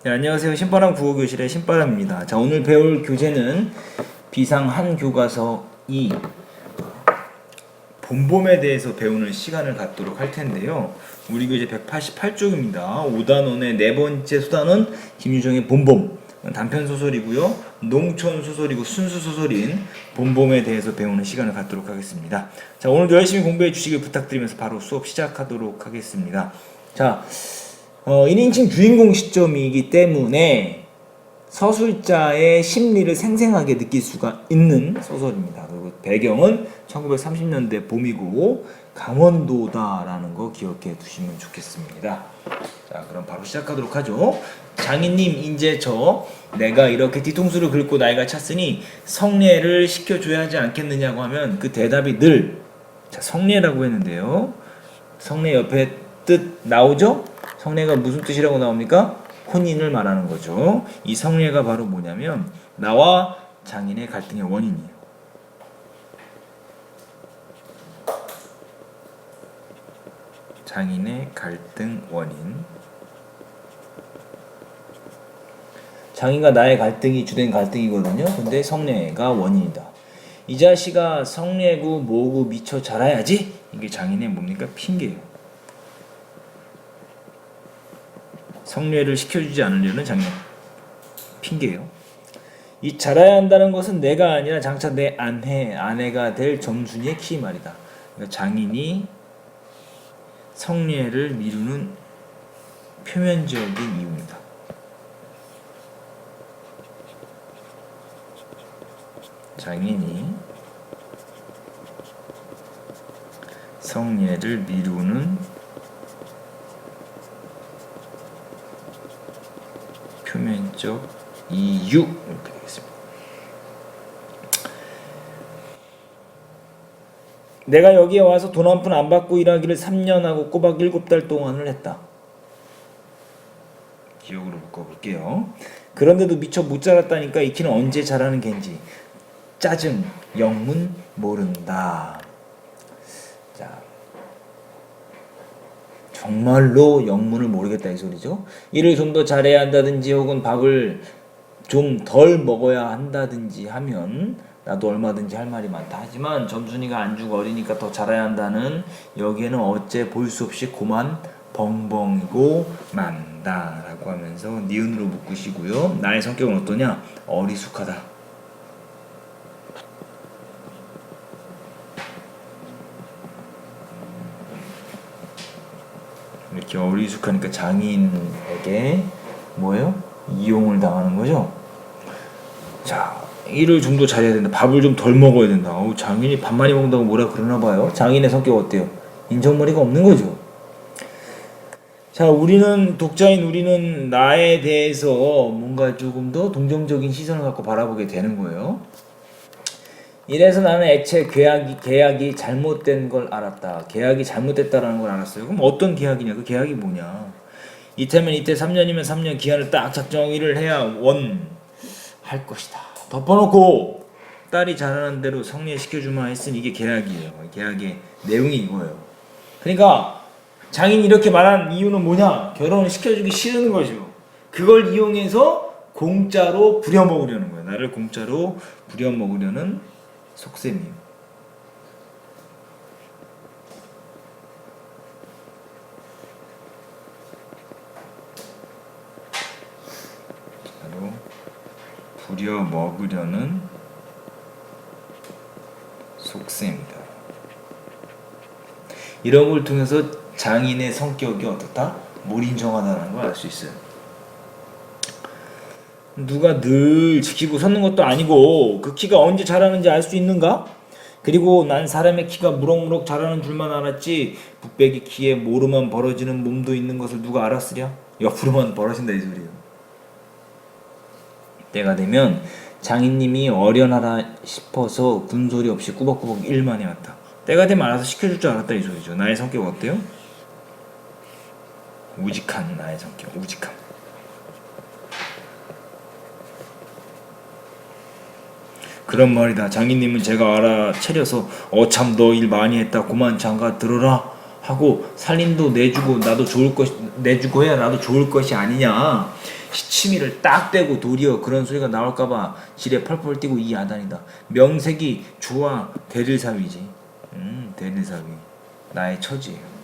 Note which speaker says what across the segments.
Speaker 1: 네, 안녕하세요. 신바람 국어교실의 신바람입니다. 자, 오늘 배울 교재는 비상 한 교과서 2 본봄에 대해서 배우는 시간을 갖도록 할 텐데요. 우리 교재 188쪽입니다. 5단원의 네 번째 소단은 김유정의 본봄 단편 소설이고요. 농촌 소설이고 순수 소설인 본봄에 대해서 배우는 시간을 갖도록 하겠습니다. 자, 오늘도 열심히 공부해 주시길 부탁드리면서 바로 수업 시작하도록 하겠습니다. 자, 1인칭 주인공 시점이기 때문에 서술자의 심리를 생생하게 느낄 수가 있는 소설입니다. 그리고 배경은 1930년대 봄이고 강원도다라는 거 기억해 두시면 좋겠습니다. 자, 그럼 바로 시작하도록 하죠. 장인님, 이제 내가 이렇게 뒤통수를 긁고 나이가 찼으니 성례를 시켜줘야 하지 않겠느냐고 하면 그 대답이 늘 성례라고 했는데요. 성례 옆에 뜻 나오죠? 성례가 무슨 뜻이라고 나옵니까? 혼인을 말하는 거죠. 이 성례가 바로 뭐냐면 나와 장인의 갈등의 원인이에요. 장인의 갈등 원인. 장인과 나의 갈등이 주된 갈등이거든요. 근데 성례가 원인이다. 이 자식아 성례고 뭐고 미쳐 자라야지. 이게 장인의 뭡니까? 핑계예요. 성례를 시켜주지 않으려는 장인 핑계예요. 이 자라야 한다는 것은 내가 아니라 장차 내 아내가 될 점순이의 키 말이다. 그러니까 장인이 성례를 미루는 표면적인 이유입니다. 장인이 성례를 미루는 표면적 이유 이렇게 되겠습니다. 내가 여기에 와서 돈 한 푼 안 받고 일하기를 3년 하고 꼬박 7달 동안을 했다. 기억으로 묶어볼게요. 그런데도 미처 못 자랐다니까 이 키는 언제 자라는 겐지. 짜증, 영문 모른다. 자, 정말로 영문을 모르겠다 이 소리죠. 일을 좀 더 잘해야 한다든지 혹은 밥을 좀 덜 먹어야 한다든지 하면 나도 얼마든지 할 말이 많다. 하지만 점순이가 안 주고 어리니까 더 잘해야 한다는 여기에는 어째 볼 수 없이 고만 벙벙이고 만다 라고 하면서 니은으로 묶으시고요. 나의 성격은 어떠냐? 어리숙하다. 이렇게 어리숙하니까 장인에게 뭐예요? 이용을 당하는 거죠. 자, 일을 좀 더 잘해야 된다. 밥을 좀 덜 먹어야 된다. 장인이 밥 많이 먹는다고 뭐라 그러나 봐요. 장인의 성격 어때요? 인정머리가 없는 거죠. 자, 독자인 우리는 나에 대해서 뭔가 조금 더 동정적인 시선을 갖고 바라보게 되는 거예요. 이래서 나는 애초에 계약이 잘못된 걸 알았다. 계약이 잘못됐다라는 걸 알았어요. 그럼 어떤 계약이냐? 그 계약이 뭐냐? 이때면 이때 3년이면 3년 기한을 딱 작정일을 해야 할 것이다. 덮어놓고 딸이 잘하는 대로 성례시켜주마 했으니 이게 계약이에요. 계약의 내용이 이거예요. 그러니까 장인이 이렇게 말한 이유는 뭐냐? 결혼을 시켜주기 싫은 거죠. 그걸 이용해서 공짜로 부려먹으려는 거예요. 나를 공짜로 부려먹으려는 속셈이에요. 바로 부려먹으려는 속셈이다. 이런 걸 통해서 장인의 성격이 어떻다? 몰인정하다는 걸 알 수 있어요. 누가 늘 지키고 섰는 것도 아니고 그 키가 언제 자라는지 알 수 있는가? 그리고 난 사람의 키가 무럭무럭 자라는 줄만 알았지 북배기 키에 모르만 벌어지는 몸도 있는 것을 누가 알았으랴? 옆으로만 벌어진다 이 소리예요. 때가 되면 장인님이 어련하다 싶어서 군소리 없이 꾸벅꾸벅 일만 해왔다. 때가 되면 알아서 시켜줄 줄 알았다 이 소리죠. 나의 성격 어때요? 우직한 나의 성격, 우직함. 그런 말이다. 장인님은 제가 알아차려서 참 너 일 많이 했다. 고만 장가 들어라 하고 살림도 내주고 나도 좋을 것 내주고 해야 나도 좋을 것이 아니냐. 시치미를 딱 떼고 도리어 그런 소리가 나올까봐 지레 펄펄 뛰고 이 야단이다. 명색이 좋아 대릴사위지. 대릴사위 나의 처지예요.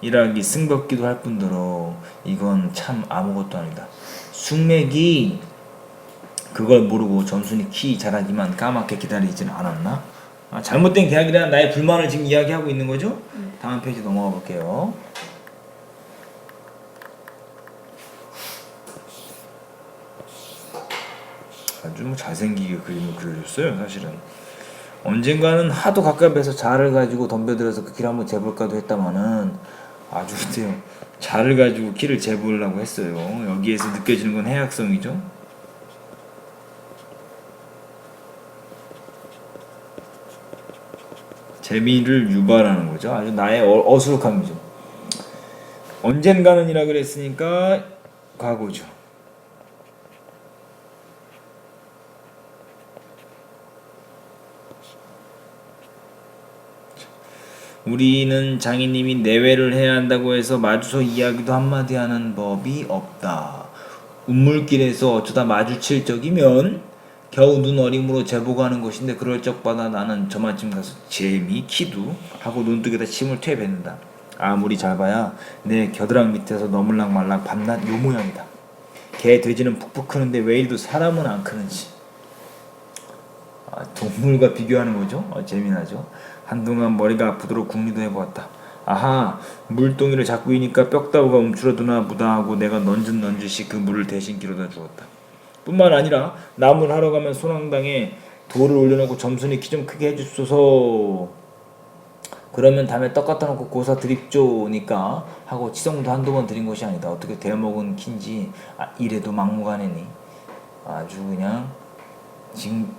Speaker 1: 일하기 승겁기도 할 뿐더러 이건 참 아무것도 아니다. 숙맥이 그걸 모르고 점순이 키 잘하기만 까맣게 기다리지는 않았나? 잘못된 계약이라 나의 불만을 지금 이야기하고 있는 거죠? 다음 페이지 넘어가 볼게요. 아주 뭐 잘생기게 그림을 그려줬어요. 사실은 언젠가는 하도 가깝이서 자를 가지고 덤벼들어서 그 길 한번 재볼까도 했다마는 아주 그때요 자를 가지고 키를 재보려고 했어요. 여기에서 느껴지는 건 해악성이죠. 재미를 유발하는 거죠. 아주 나의 어수룩함이죠. 언젠가는이라 그랬으니까 과거죠. 우리는 장인님이 내외를 해야 한다고 해서 마주서 이야기도 한마디 하는 법이 없다. 운물길에서 어쩌다 마주칠 적이면 겨우 눈 어림으로 재보고하는 것인데 그럴 적마다 나는 저마침 가서 재미 키도 하고 눈뜨게다 침을 퇴뱉는다. 아무리 잘 봐야 내 겨드랑 밑에서 너물락 말락 밤낮 요 모양이다. 개 돼지는 푹푹 크는데 왜 이리도 사람은 안 크는지. 동물과 비교하는 거죠. 재미나죠. 한동안 머리가 아프도록 궁리도 해보았다. 아하, 물동이를 잡고 이니까 뼈다구가 움츠러드나 보다 하고 내가 넌짓 그 물을 대신 길어다 주었다. 뿐만 아니라 나물 하러 가면 소낭당에 돌을 올려놓고 점순이 키 좀 크게 해주소서. 그러면 다음에 떡 갖다 놓고 고사 드립조니까 하고 치성도 한두 번 드린 것이 아니다. 어떻게 대먹은 킨지 이래도 막무가내니. 아주 그냥 지금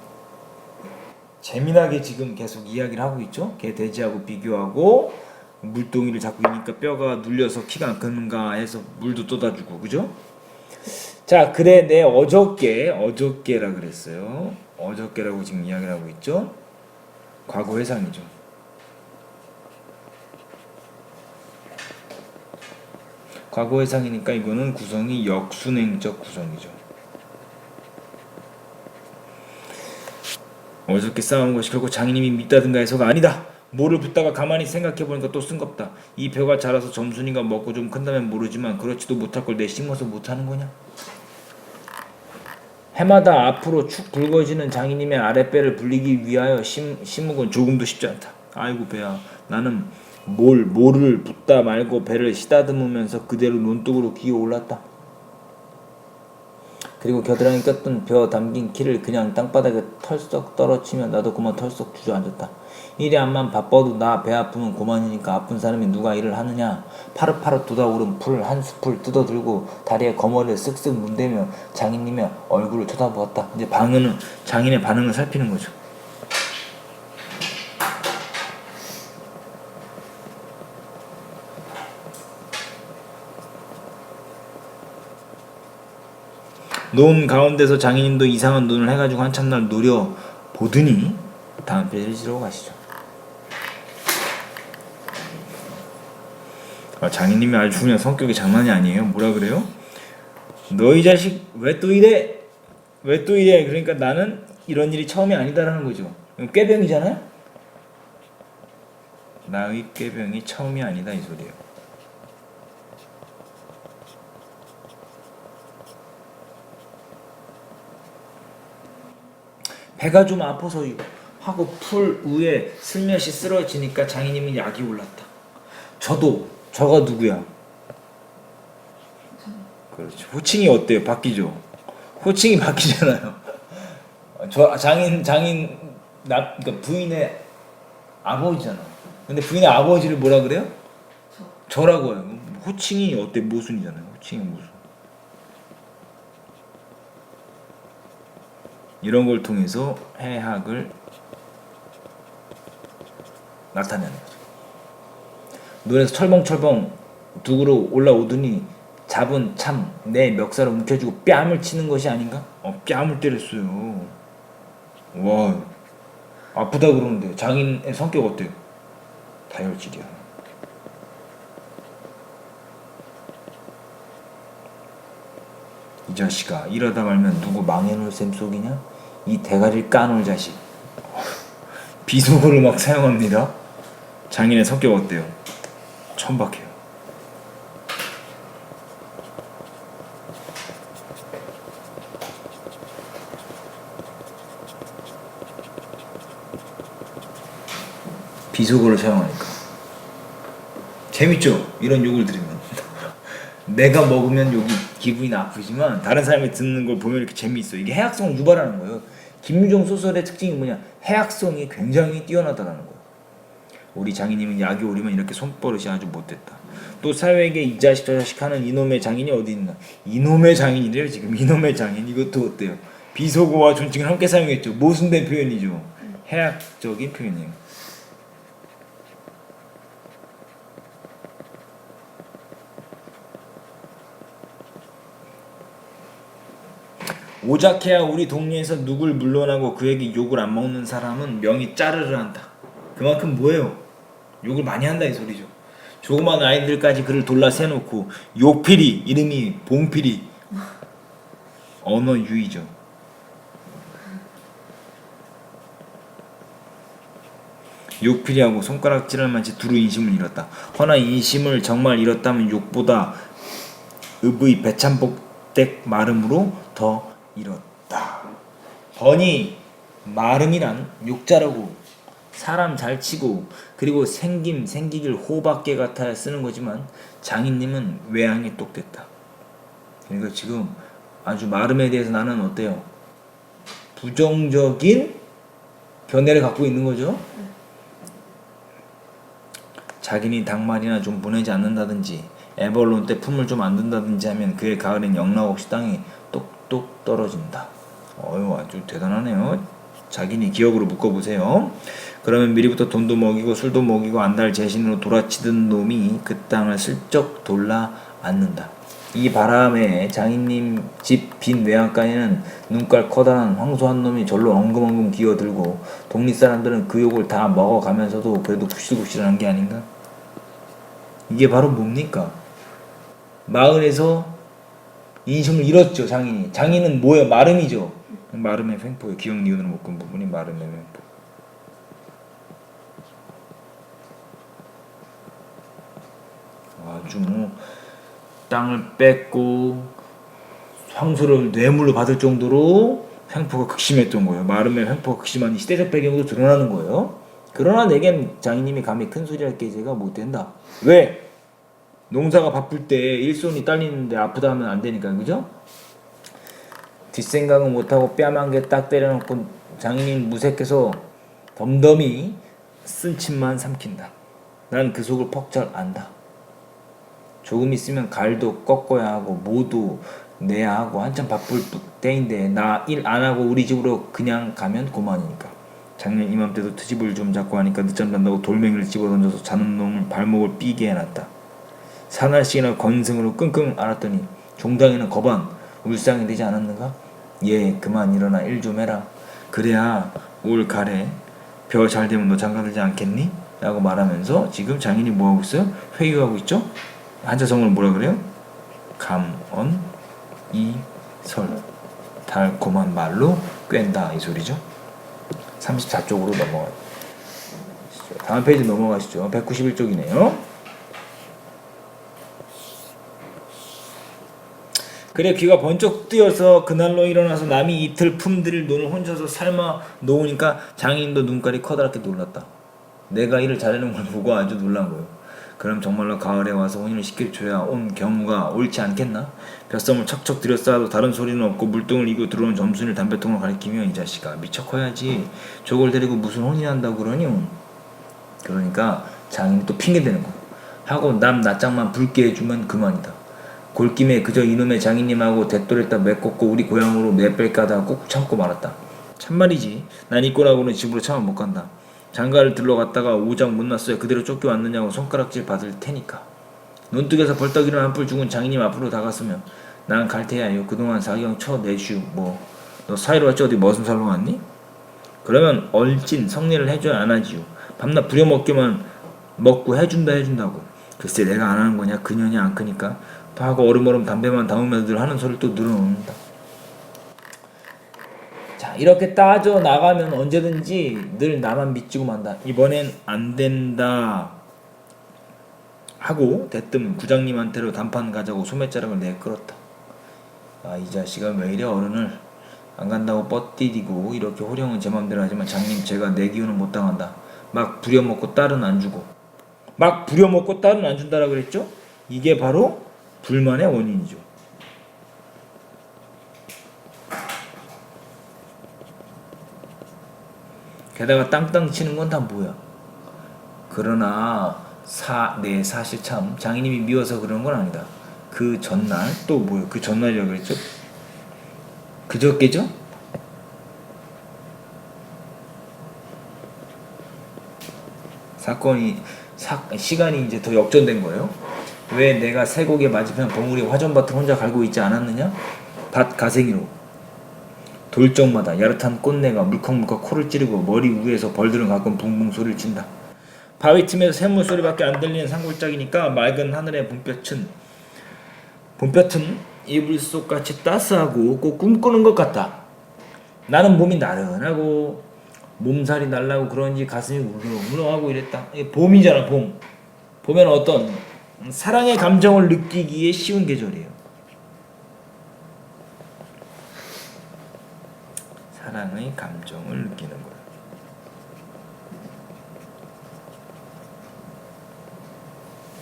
Speaker 1: 재미나게 지금 계속 이야기를 하고 있죠. 개 돼지하고 비교하고 물동이를 잡고 있으니까 뼈가 눌려서 키가 안 크는가 해서 물도 떠다주고 그죠? 자, 그래 내 어저께라 그랬어요. 어저께라고 지금 이야기를 하고 있죠. 과거 회상이죠. 과거 회상이니까 이거는 구성이 역순행적 구성이죠. 어저께 싸운 것이 결국 장인님이 믿다든가 해서가 아니다. 뭐를 붙다가 가만히 생각해보니까 또 쓴겁다. 이 벼가 자라서 점순이가 먹고 좀 큰다면 모르지만 그렇지도 못할 걸 내 심어서 못하는 거냐? 해마다 앞으로 축 굵어지는 장인님의 아랫배를 불리기 위하여 심은 건 조금도 쉽지 않다. 아이고 배야, 나는 모를 붓다 말고 배를 시다듬으면서 그대로 논둑으로 기어 올랐다. 그리고 겨드랑이 꼈던 벼 담긴 키를 그냥 땅바닥에 털썩 떨어치며 나도 그만 털썩 주저앉았다. 일이 암만 바빠도 나 배 아프면 고만이니까 아픈 사람이 누가 일을 하느냐. 파릇파릇 돋아오른 풀 한 숲을 뜯어들고 다리에 거머리를 쓱쓱 문대며 장인님의 얼굴을 쳐다보았다. 이제 장인의 반응을 살피는 거죠. 논 가운데서 장인님도 이상한 눈을 해가지고 한참날 노려보더니 다음 페이지를 지르고 가시죠. 장인님이 아주 그냥 성격이 장난이 아니에요. 뭐라 그래요? 너 이 자식 왜 또 이래? 왜 또 이래? 그러니까 나는 이런 일이 처음이 아니다라는 거죠. 꾀병이잖아요? 나의 꾀병이 처음이 아니다 이 소리예요. 배가 좀 아파서 하고 풀 위에 슬며시 쓰러지니까 장인님은 약이 올랐다. 저가 누구야? 그렇죠. 호칭이 어때요? 바뀌죠. 호칭이 바뀌잖아요. 그러니까 부인의 아버지잖아. 근데 부인의 아버지를 뭐라 그래요? 저라고 해요. 호칭이 어때? 모순이잖아요. 호칭이 모순. 이런 걸 통해서 해학을 나타내는 거죠. 눈에서 철벙철벙 둑으로 올라오더니 잡은 참 내 멱살을 움켜쥐고 뺨을 치는 것이 아닌가? 뺨을 때렸어요. 와, 아프다 그러는데 장인의 성격 어때요? 다혈질이야. 이 자식아, 이러다 말면 누구 망해놓을 셈 속이냐? 이 대가리를 까놓을 자식. 비속어를 막 사용합니다. 장인의 성격 어때요? 천박해요. 비속어를 사용하니까 재밌죠? 이런 욕을 들으면 내가 먹으면 욕이 기분이 나쁘지만 다른 사람이 듣는 걸 보면 이렇게 재미있어. 이게 해학성을 유발하는 거예요. 김유정 소설의 특징이 뭐냐? 해학성이 굉장히 뛰어나다는 거예요. 우리 장인님은 약이 오리면 이렇게 손버릇이 아주 못됐다. 또 사회에게 이 자식 저 자식 하는 이놈의 장인이 어디 있나? 이놈의 장인이래요 지금. 이놈의 장인, 이것도 어때요? 비속어와 존칭을 함께 사용했죠. 모순된 표현이죠. 해학적인 표현이에요. 오작해야 우리 동네에서 누굴 물러나고 그에게 욕을 안 먹는 사람은 명이 짜르르 한다. 그만큼 뭐예요? 욕을 많이 한다 이 소리죠. 조그만 아이들까지 그를 돌라 세놓고 욕필이, 이름이 봉필이, 언어 유의죠. 욕필이하고 손가락질할 만치 두루 인심을 잃었다. 허나 인심을 정말 잃었다면 욕보다 읍의 배참복댁 마름으로 더 잃었다. 허니 마름이란 욕자라고 사람 잘 치고 그리고 생기길 호박개 같아 쓰는 거지만 장인님은 외양이 똑됐다. 그러니까 지금 아주 마름에 대해서 나는 어때요? 부정적인 견해를 갖고 있는 거죠. 자기니 닭말이나 좀 보내지 않는다든지 에벌론 때 품을 좀 안 든다든지 하면 그의 가을엔 영락없이 땅이 똑똑 떨어진다. 어휴, 아주 대단하네요. 자기니 기억으로 묶어보세요. 그러면 미리부터 돈도 먹이고 술도 먹이고 안달 재신으로 돌아치던 놈이 그 땅을 슬쩍 돌라 앉는다. 이 바람에 장인님 집 빈 외양간에는 눈깔 커다란 황소한 놈이 절로 엉금엉금 기어들고 동리 사람들은 그 욕을 다 먹어가면서도 그래도 굽실굽실한 게 아닌가? 이게 바로 뭡니까? 마을에서 인심을 잃었죠. 장인이. 장인은 뭐예요? 마름이죠. 마름의 횡포예요. 기억 니은으로 묶은 부분이 마름의 횡포. 아주 뭐 땅을 뺏고 황소를 뇌물로 받을 정도로 횡포가 극심했던 거예요. 마름의 횡포가 극심한 이 시대적 배경도 드러나는 거예요. 그러나 내겐 장인님이 감히 큰 소리 할 계제가 못 된다. 왜? 농사가 바쁠 때 일손이 딸리는데 아프다 하면 안 되니까, 그죠? 뒷생각은 못하고 뺨 한 개 딱 때려놓고 장인님 무색해서 덤덤히 쓴 침만 삼킨다. 난 그 속을 퍽 잘 안다. 조금 있으면 갈도 꺾어야 하고 모두 내야 하고 한참 바쁠 때인데 나 일 안 하고 우리 집으로 그냥 가면 고만이니까. 작년 이맘때도 트집을 좀 잡고 하니까 늦잠 잔다고 돌멩이를 집어던져서 자는 놈을 발목을 삐게 해놨다. 사날씩이나 건승으로 끙끙 앓았더니 종당에는 거반 울상이 되지 않았는가? 예, 그만 일어나 일 좀 해라. 그래야 올 가래 벼 잘 되면 너 장가들지 않겠니? 라고 말하면서 지금 장인이 뭐하고 있어요? 회유하고 있죠? 한자성어를 뭐라 그래요? 감언 이설, 달콤한 말로 꿰다 이 소리죠. 34쪽으로 넘어가시죠. 다음 페이지 넘어가시죠. 191쪽이네요. 그래 귀가 번쩍 뜨여서 그날로 일어나서 남이 이틀 품들일 논을 혼자서 삶아 놓으니까 장인도 눈깔이 커다랗게 놀랐다. 내가 일을 잘하는 걸 보고 아주 놀란 거예요. 그럼 정말로 가을에 와서 혼인을 시켜줘야 온 경우가 옳지 않겠나? 벼썸을 척척 들여쌓아도 다른 소리는 없고 물등을 이고 들어온 점순이를 담배통을 가리키며 이 자식아 미쳐 커야지 저걸 데리고 무슨 혼인한다고 그러니? 그러니까 장인이 또 핑계대는 거야. 하고 남 낯장만 붉게 해주면 그만이다. 골김에 그저 이놈의 장인님하고 대또랬다 메꿨고 우리 고향으로 내뺄까다 꼭 참고 말았다. 참말이지. 난 이 꼴하고는 집으로 차마 못 간다. 장가를 들러갔다가 오장 못 났어야 그대로 쫓겨왔느냐고 손가락질 받을 테니까. 논뚝에서 벌떡 일어나 한풀 죽은 장인님 앞으로 다가서면 난 갈 테야요. 그동안 사경 쳐내슈 뭐 너 사이로 왔지 어디 머슴 살러 갔니? 그러면 얼찐 성례를 해줘야 안 하지요. 밤낮 부려먹기만 먹고 해준다고. 글쎄 내가 안 하는 거냐 그년이 안 크니까 하고 얼음얼음 담배만 담으면서 늘 하는 소리를 또 늘어놓는다. 자, 이렇게 따져 나가면 언제든지 늘 나만 믿지고 만다. 이번엔 안 된다 하고 대뜸 부장님한테로 단판 가자고 소매자락을 내끌었다. 아, 이 자식은 왜 이래 어른을 안 간다고 뻗디디고 이렇게 호령은 제 맘대로 하지만 장님 제가 내 기운은 못 당한다. 막 부려먹고 딸은 안 주고 막 부려먹고 딸은 안 준다라 그랬죠? 이게 바로 불만의 원인이죠. 게다가 땅땅 치는 건 다 뭐야? 그러나 네, 사실 참 장인님이 미워서 그런 건 아니다. 그 전날 또 뭐야? 그 전날이라고 그랬죠? 그저께죠? 시간이 이제 더 역전된 거예요. 왜 내가 쇠고개 맞으편 봉우리 화전밭을 혼자 갈고 있지 않았느냐? 밭 가생이로 돌적마다 야릇한 꽃내가 물컥물컥 코를 찌르고 머리 위에서 벌들은 가끔 붕붕 소리를 친다. 바위 틈에서 샘물 소리밖에 안 들리는 산골짜기니까 맑은 하늘의 봄볕은 이불 속같이 따스하고 꼭 꿈꾸는 것 같다. 나는 몸이 나른하고 몸살이 날라고 그런지 가슴이 울렁울렁하고 이랬다. 이게 봄이잖아, 봄. 봄에는 어떤 사랑의 감정을 느끼기에 쉬운 계절이에요. 사랑의 감정을 느끼는 거예요.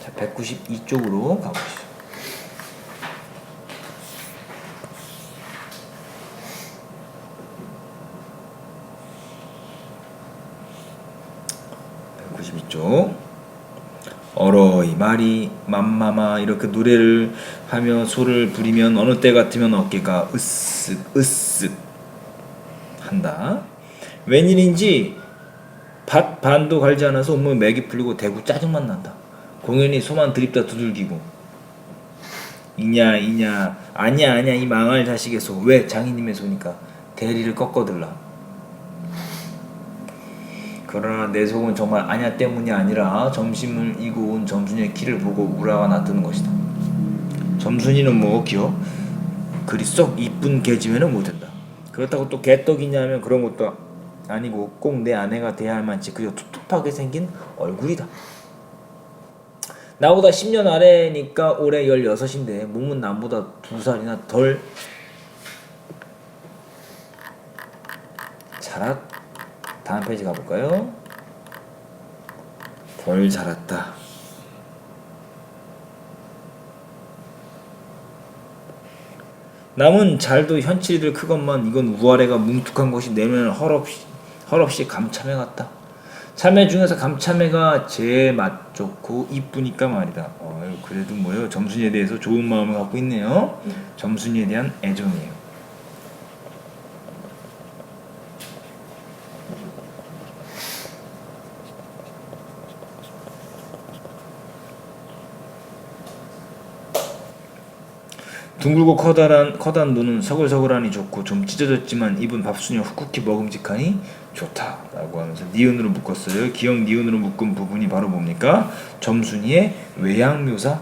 Speaker 1: 자, 192쪽으로 가보시죠. 쪽 어러이 말이 맘마마 이렇게 노래를 하며 소를 부리면 어느 때 같으면 어깨가 으쓱 으쓱 한다. 웬일인지 밭 반도 갈지 않아서 온몸에 맥이 풀리고 대구 짜증만 난다. 공연히 소만 들입다 두들기고 이냐 아니야 이 망할 자식의 소. 왜? 장인님의 소니까 대리를 꺾어들라. 그러나 내 속은 정말 아냐 때문이 아니라 점심을 이고 온 점순이의 키를 보고 우라가 나뜨는 것이다. 점순이는 뭐기요? 그리 썩 이쁜 개지면은 못된다. 그렇다고 또 개떡이냐면 그런 것도 아니고 꼭 내 아내가 돼야 할 만치 그저 툭툭하게 생긴 얼굴이다. 나보다 10년 아래니까 올해 16인데 몸은 남보다 2살이나 덜 자랐. 다음 페이지 가볼까요? 덜 자랐다. 남은 잘도 현칠이들 크건만 이건 우아래가 뭉툭한 것이 내면을 헐없이 감참해 같다. 참외 중에서 감참외가 제일 맛 좋고 이쁘니까 말이다. 그래도 뭐요? 점순이에 대해서 좋은 마음을 갖고 있네요. 점순이에 대한 애정이에요. 둥글고 커다란 눈은 서글서글하니 좋고 좀 찢어졌지만 입은 밥순이 훅훅히 먹음직하니 좋다 라고 하면서 니은으로 묶었어요. 기억 니은으로 묶은 부분이 바로 뭡니까? 점순이의 외양묘사.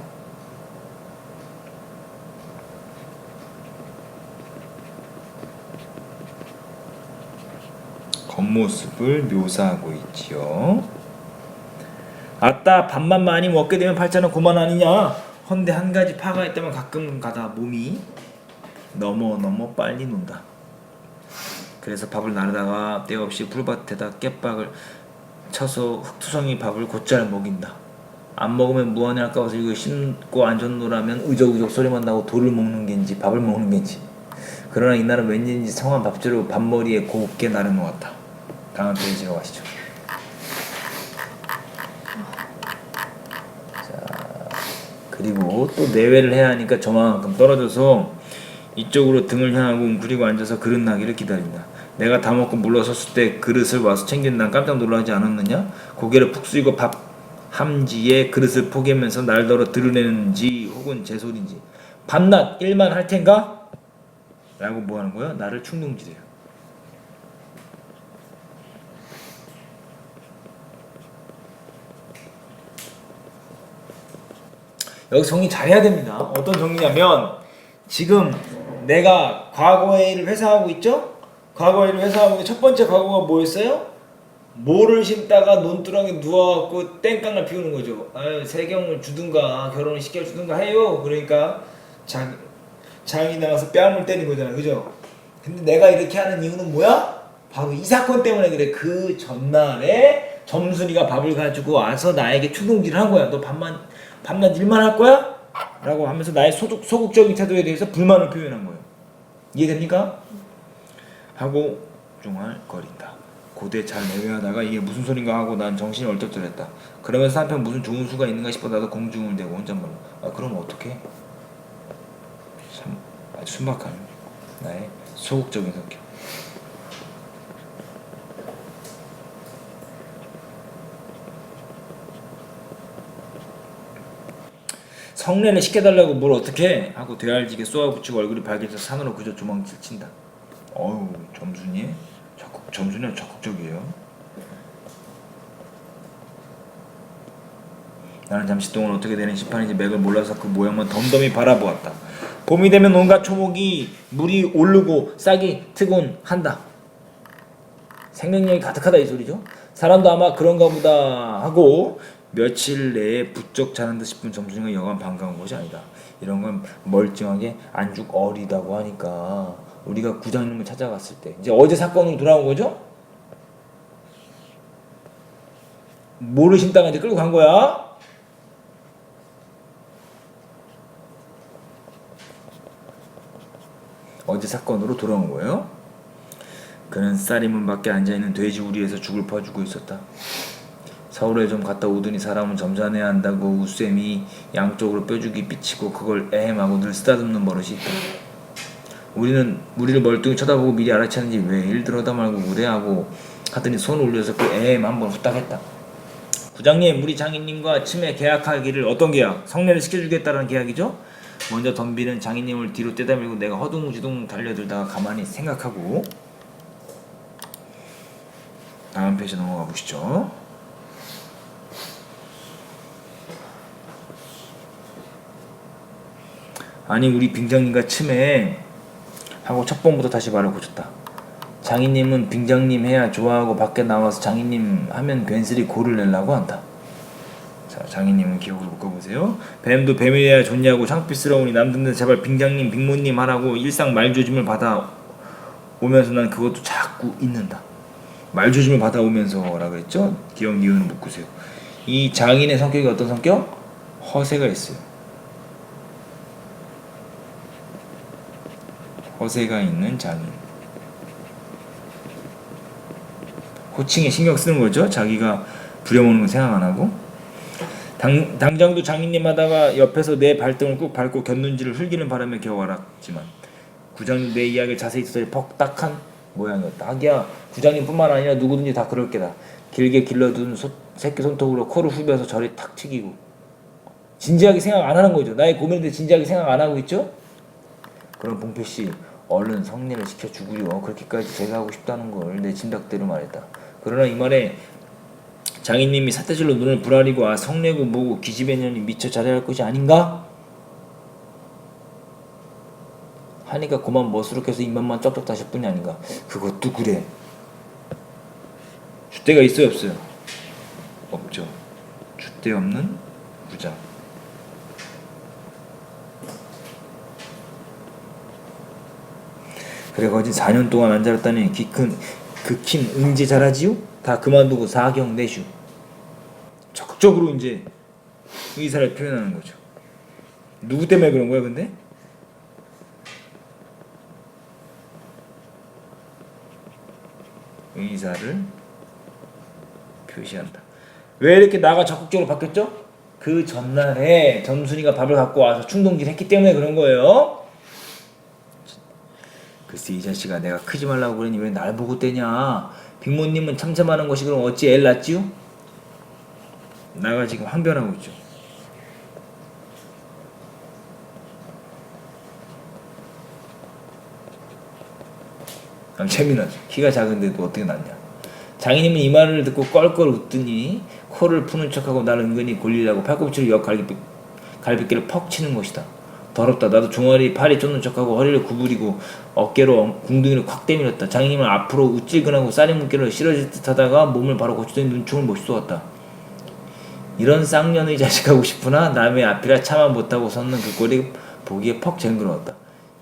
Speaker 1: 겉모습을 묘사하고 있지요. 아따 밥만 많이 먹게 되면 팔자는 고만 아니냐. 헌데 한 가지 파가 있다면 가끔 가다 몸이 너무 빨리 논다. 그래서 밥을 나르다가 때없이 풀밭에다 깻박을 쳐서 흙투성이 밥을 곧잘 먹인다. 안 먹으면 무한히 아까워서 이거 심고 앉았노라면 의적의적 소리만 나고 돌을 먹는 겐지 밥을 먹는 겐지. 그러나 이날은 왠지 성한 밥재료 밥머리에 곱게 나른 것 같다. 다음 페이지로 가시죠. 그리고 또 내외를 해야 하니까 저만큼 떨어져서 이쪽으로 등을 향하고 웅크리고 앉아서 그릇 나기를 기다린다. 내가 다 먹고 물러섰을 때 그릇을 와서 챙긴 난 깜짝 놀라지 않았느냐? 고개를 푹 숙이고 밥 함지에 그릇을 포개면서 날더러 드러내는지 혹은 제 소리인지 밤낮 일만 할 텐가? 라고 뭐 하는 거야? 나를 충동지래요. 여기 정리 잘해야 됩니다. 어떤 정리냐면 지금 내가 과거에를 회상하고 있죠? 과거에를 회상하고 있는데 첫 번째 과거가 뭐였어요? 모를 심다가 논두렁에 누워갖고 땡깡을 피우는 거죠. 아유, 세경을 주든가 결혼을 시켜주든가 해요. 그러니까 장이 나가서 뺨을 때린 거잖아. 그죠? 근데 내가 이렇게 하는 이유는 뭐야? 바로 이 사건 때문에 그래. 그 전날에 점순이가 밥을 가지고 와서 나에게 추궁질을 한 거야. 너 밤낮 일만 할 거야? 라고 하면서 나의 소극적인 태도에 대해서 불만을 표현한 거예요. 이해됩니까? 하고 중얼거린다. 고대 잘 내외하다가 이게 무슨 소린가 하고 난 정신이 얼떨떨했다. 그러면서 한편 무슨 좋은 수가 있는가 싶어 나도 공중을 대고 혼잣말로 그럼 어떡해? 참 아주 순박한 나의 소극적인 성격. 성례를 시켜달라고 뭘 어떻게 하고 대알지게 쏘아붙이고 얼굴이 발개져서 산으로 그저 조망칠 친다. 어우, 점순이 적극적이에요. 나는 잠시 동안 어떻게 되는 심판인지 맥을 몰라서 그 모양만 덤덤히 바라보았다. 봄이 되면 온갖 초목이 물이 오르고 싹이 트곤 한다. 생명력이 가득하다 이 소리죠. 사람도 아마 그런가 보다 하고 며칠 내에 부쩍 자는 듯 싶은 점순이가 여간 반가운 것이 아니다. 이런 건 멀쩡하게 안죽 어리다고 하니까 우리가 구장님을 찾아갔을 때 이제 어제 사건으로 돌아온 거죠? 모르신다가 이제 끌고 간 거야. 어제 사건으로 돌아온 거예요. 그는 쌀이문 밖에 앉아있는 돼지 우리에서 죽을 퍼주고 있었다. 서울에 좀 갔다 오더니 사람은 점잖해야 한다고 웃쌤이 양쪽으로 뼈죽이 삐치고 그걸 에헴하고 늘 쓰다듬는 버릇이 있다. 우리를 멀뚱히 쳐다보고 미리 알아채는지 왜 일들 하다 말고 우대하고 하더니 손 올려서 그 에헴 한번 후딱 했다. 부장님, 우리 장인님과 치매 계약하기를. 어떤 계약? 성례를 시켜주겠다는 계약이죠? 먼저 덤비는 장인님을 뒤로 떼다밀고 내가 허둥지둥 달려들다가 가만히 생각하고 다음 페이지 넘어가 보시죠. 아니 우리 빙장님과 치매 하고 첫 번부터 다시 말을 고쳤다. 장인님은 빙장님 해야 좋아하고 밖에 나와서 장인님 하면 괜스레 고를 내려고 한다. 자, 장인님은 기억을 묶어보세요. 뱀도 뱀이래야 좋냐고 창피스러우니 남든데 제발 빙장님 빙모님 하라고 일상 말조짐을 받아오면서 난 그것도 자꾸 잊는다. 말조짐을 받아오면서 라고 했죠? 기억 니은을 묶으세요. 이 장인의 성격이 어떤 성격? 허세가 있어요. 허세가 있는 장인. 호칭에 신경 쓰는 거죠. 자기가 부려먹는 거 생각 안 하고. 당장도 장인님 하다가 옆에서 내 발등을 꾹 밟고 곁눈질을 흘기는 바람에 겨우 알았지만 구장님 내 이야기를 자세히 듣더니 퍽딱한 모양이었다. 하기야 구장님뿐만 아니라 누구든지 다 그럴 게다. 길게 길러둔 새끼 손톱으로 코를 후벼서 저리 탁 튀기고. 진지하게 생각 안 하는 거죠. 나의 고민인데 진지하게 생각 안 하고 있죠. 그럼 봉표씨 얼른 성례를 시켜주구려. 그렇게까지 제가 하고 싶다는 걸 내 짐작대로 말했다. 그러나 이 말에 장인님이 삿대질로 눈을 부라리고 성례고 뭐고 기집애년이 미처 잘해야 할 것이 아닌가? 하니까 그만 멋스럽게서 입만만 쩍쩍 다실 뿐이 아닌가. 그것도 그래. 줏대가 있어요 없어요? 없죠. 줏대 없는 부자. 그래 거진 4년 동안 안 자랐다니 긴 응제 잘하지요? 다 그만두고 사경 내슈. 적극적으로 이제 의사를 표현하는 거죠. 누구 때문에 그런 거야 근데? 의사를 표시한다. 왜 이렇게 나가 적극적으로 바뀌었죠? 그 전날에 점순이가 밥을 갖고 와서 충동질 했기 때문에 그런 거예요. 글쎄 이 자식아 내가 크지 말라고 그러니 왜 날 보고 떼냐. 빅모님은 참참하는 것이 그럼 어찌 애를 낳지요? 나가 지금 항변하고 있죠. 재미나죠. 키가 작은데도 어떻게 낳냐. 장인님은 이 말을 듣고 껄껄 웃더니 코를 푸는 척하고 나를 은근히 골리려고 팔꿈치로 역 갈비뼈를 퍽 치는 것이다. 더럽다. 나도 종아리 팔이 쫓는 척하고 허리를 구부리고 어깨로 궁둥이를 콱 때밀었다. 장인님은 앞으로 우찔근하고 쌀이 문기를 실어질 듯 하다가 몸을 바로 고치더니 눈총을 못 쏘았다. 이런 쌍년의 자식하고 싶으나 남의 앞이라 차마 못하고 섰는 그 꼴이 보기에 퍽 쟁그러웠다.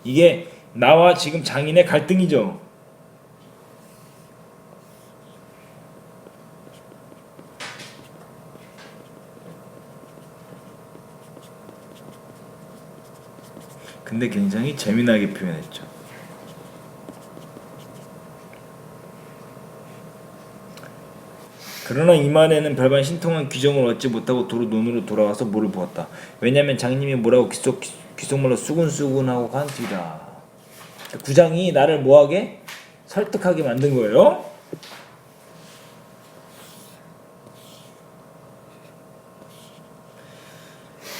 Speaker 1: 이게 나와 지금 장인의 갈등이죠. 근데 굉장히 재미나게 표현했죠. 그러나 이말에는 별반 신통한 규정을 얻지 못하고 도로 논으로 돌아와서 물을 부었다. 왜냐면 장님이 뭐라고 귀속말로 수군수군하고 간뒤라. 구장이 나를 뭐하게? 설득하게 만든 거예요.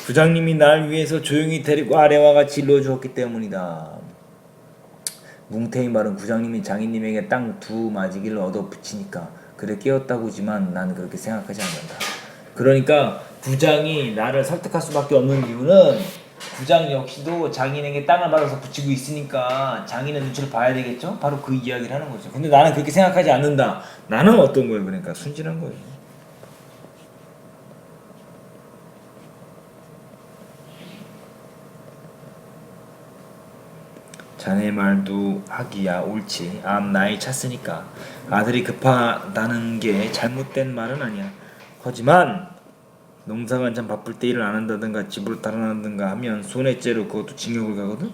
Speaker 1: 부장님이 날 위해서 조용히 데리고 아래와 같이 일러주었기 때문이다. 뭉태의 말은 부장님이 장인님에게 땅 두 마지기를 얻어 붙이니까 그래 깨었다고지만 난 그렇게 생각하지 않는다. 그러니까 부장이 나를 설득할 수밖에 없는 이유는 부장 역시도 장인에게 땅을 받아서 붙이고 있으니까 장인의 눈치를 봐야 되겠죠? 바로 그 이야기를 하는 거죠. 근데 나는 그렇게 생각하지 않는다. 나는 어떤 거예요? 그러니까 순진한 거예요. 자네 말도 하기야 옳지. 나이 찼으니까 아들이 급하다는 게 잘못된 말은 아니야. 하지만 농사가 한참 바쁠 때 일을 안 한다든가 집으로 달아난다든가 하면 손해죄로 그것도 징역을 가거든.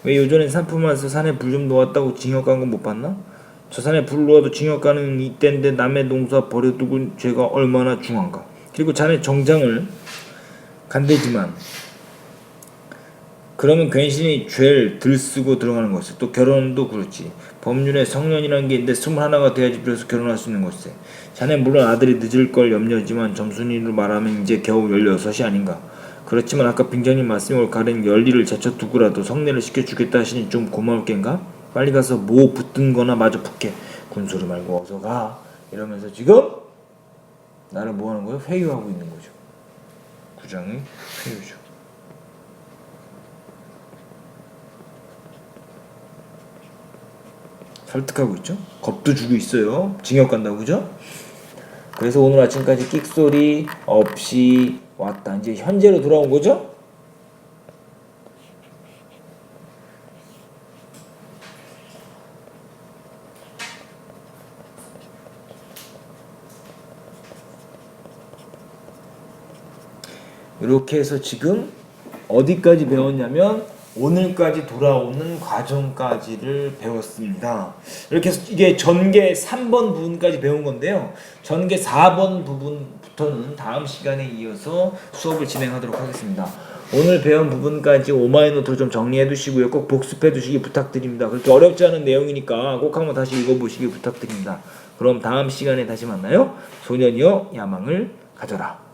Speaker 1: 왜 요전에 산품 와서 산에 불 좀 놓았다고 징역 간 건 못 봤나? 저 산에 불 놓아도 징역 가는 이때인데 남의 농사 버려두고 죄가 얼마나 중한가. 그리고 자네 정장을 간대지만 그러면 괜시리 죄를 들쓰고 들어가는 것이. 또 결혼도 그렇지. 법률에 성년이라는 게 있는데 21가 돼야지 비로소 결혼할 수 있는 것이세. 자네 물론 아들이 늦을 걸 염려지만 점순이로 말하면 이제 겨우 16이 아닌가. 그렇지만 아까 빙장님 말씀이 옳가는 열리를 제쳐두고라도 성례를 시켜주겠다 하시니 좀 고마울 겐가? 빨리 가서 뭐 붙든 거나 마저 붙게. 군소리 말고 어서 가. 이러면서 지금 나를 뭐 하는 거예요? 회유하고 있는 거죠. 구장의 회유죠. 설득하고 있죠. 겁도 주고 있어요. 징역 간다고 그죠? 그래서 오늘 아침까지 끽소리 없이 왔다. 이제 현재로 돌아온 거죠? 이렇게 해서 지금 어디까지 배웠냐면 오늘까지 돌아오는 과정까지를 배웠습니다. 이렇게 해서 이게 전개 3번 부분까지 배운 건데요. 전개 4번 부분부터는 다음 시간에 이어서 수업을 진행하도록 하겠습니다. 오늘 배운 부분까지 오마이노트로 좀 정리해 두시고요. 꼭 복습해 두시기 부탁드립니다. 그렇게 어렵지 않은 내용이니까 꼭 한번 다시 읽어보시기 부탁드립니다. 그럼 다음 시간에 다시 만나요. 소년이여 야망을 가져라.